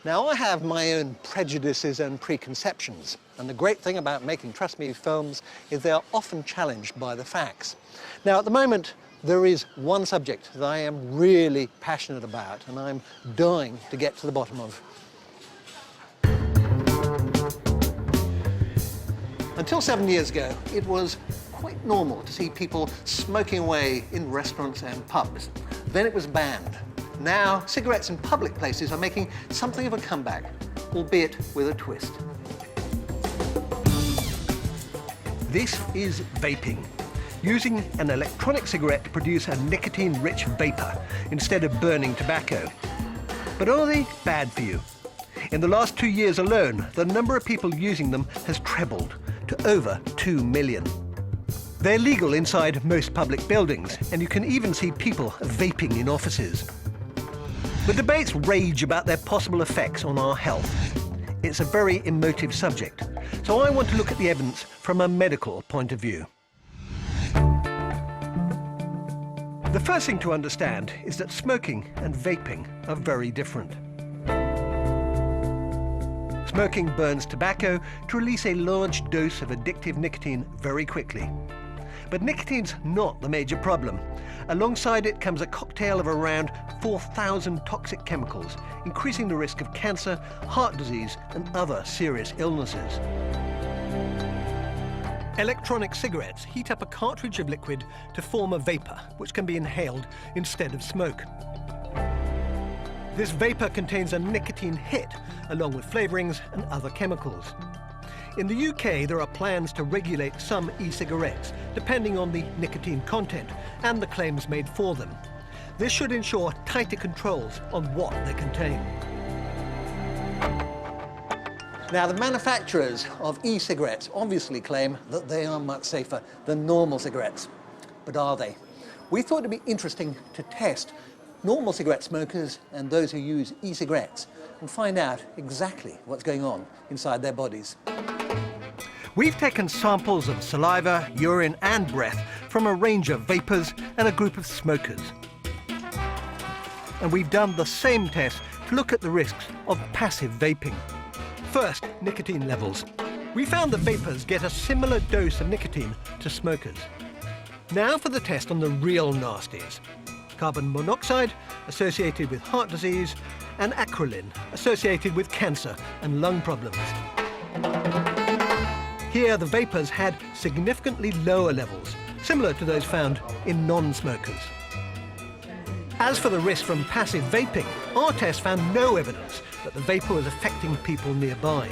Now, I have my own prejudices and preconceptions, and the great thing about making Trust Me films is they are often challenged by the facts. Now, at the moment, there is one subject that I am really passionate about, and I'm dying to get to the bottom of. Until 7 years ago, it was quite normal to see people smoking away in restaurants and pubs. Then it was banned. Now, cigarettes in public places are making something of a comeback, albeit with a twist. This is vaping, using an electronic cigarette to produce a nicotine-rich vapor instead of burning tobacco. But are they bad for you? In the last 2 years alone, the number of people using them has trebled to over 2 million. They're legal inside most public buildings, and you can even see people vaping in offices. The debates rage about their possible effects on our health. It's a very emotive subject, so I want to look at the evidence from a medical point of view. The first thing to understand is that smoking and vaping are very different. Smoking burns tobacco to release a large dose of addictive nicotine very quickly. But nicotine's not the major problem. Alongside it comes a cocktail of around 4,000 toxic chemicals, increasing the risk of cancer, heart disease, and other serious illnesses. Electronic cigarettes heat up a cartridge of liquid to form a vapor, which can be inhaled instead of smoke. This vapor contains a nicotine hit, along with flavorings and other chemicals. In the UK, there are plans to regulate some e-cigarettes, depending on the nicotine content and the claims made for them. This should ensure tighter controls on what they contain. Now, the manufacturers of e-cigarettes obviously claim that they are much safer than normal cigarettes. But are they? We thought it'd be interesting to test normal cigarette smokers and those who use e-cigarettes and find out exactly what's going on inside their bodies. We've taken samples of saliva, urine and breath from a range of vapors and a group of smokers. And we've done the same test to look at the risks of passive vaping. First, nicotine levels. We found that vapors get a similar dose of nicotine to smokers. Now for the test on the real nasties. Carbon monoxide, associated with heart disease, and acrolein, associated with cancer and lung problems. Here, the vapors had significantly lower levels, similar to those found in non-smokers. As for the risk from passive vaping, our test found no evidence that the vapor was affecting people nearby.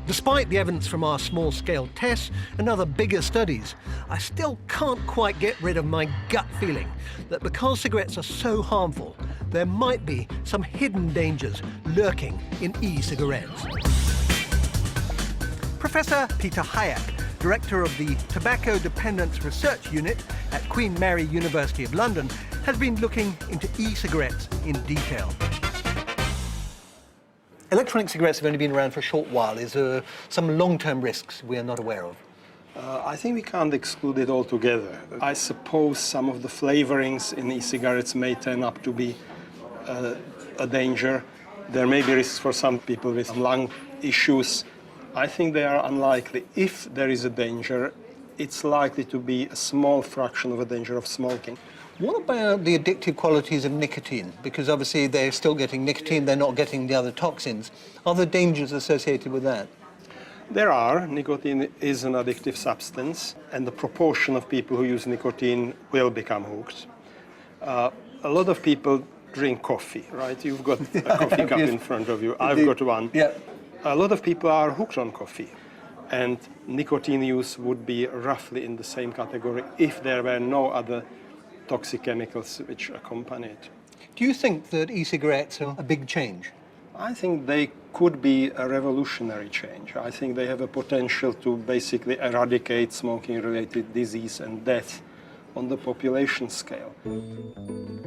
Despite the evidence from our small-scale tests and other bigger studies, I still can't quite get rid of my gut feeling that because cigarettes are so harmful, there might be some hidden dangers lurking in e-cigarettes. Professor Peter Hayek, director of the Tobacco Dependence Research Unit at Queen Mary University of London, has been looking into e-cigarettes in detail. Electronic cigarettes have only been around for a short while. Is there some long-term risks we are not aware of? I think we can't exclude it altogether. I suppose some of the flavorings in e-cigarettes may turn up to be a danger. There may be risks for some people with lung issues. I think they are unlikely. If there is a danger, it's likely to be a small fraction of a danger of smoking. What about the addictive qualities of nicotine? Because obviously they're still getting nicotine, they're not getting the other toxins. Are there dangers associated with that? There are. Nicotine is an addictive substance, and the proportion of people who use nicotine will become hooked. A lot of people drink coffee, right? You've got a coffee cup in front of you. I've got one. Yeah. A lot of people are hooked on coffee, and nicotine use would be roughly in the same category if there were no other toxic chemicals which accompany it. Do you think that e-cigarettes are a big change? I think they could be a revolutionary change. I think they have a potential to basically eradicate smoking-related disease and death on the population scale.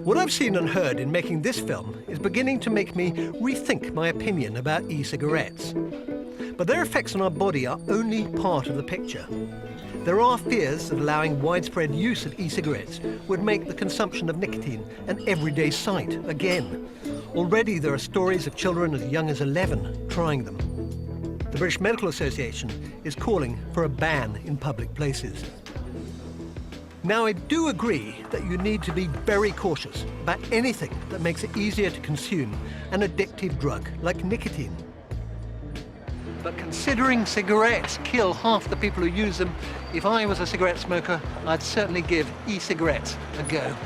What I've seen and heard in making this film is beginning to make me rethink my opinion about e-cigarettes. But their effects on our body are only part of the picture. There are fears that allowing widespread use of e-cigarettes would make the consumption of nicotine an everyday sight again. Already there are stories of children as young as 11 trying them. The British Medical Association is calling for a ban in public places. Now, I do agree that you need to be very cautious about anything that makes it easier to consume an addictive drug like nicotine. But considering cigarettes kill half the people who use them, if I was a cigarette smoker, I'd certainly give e-cigarettes a go.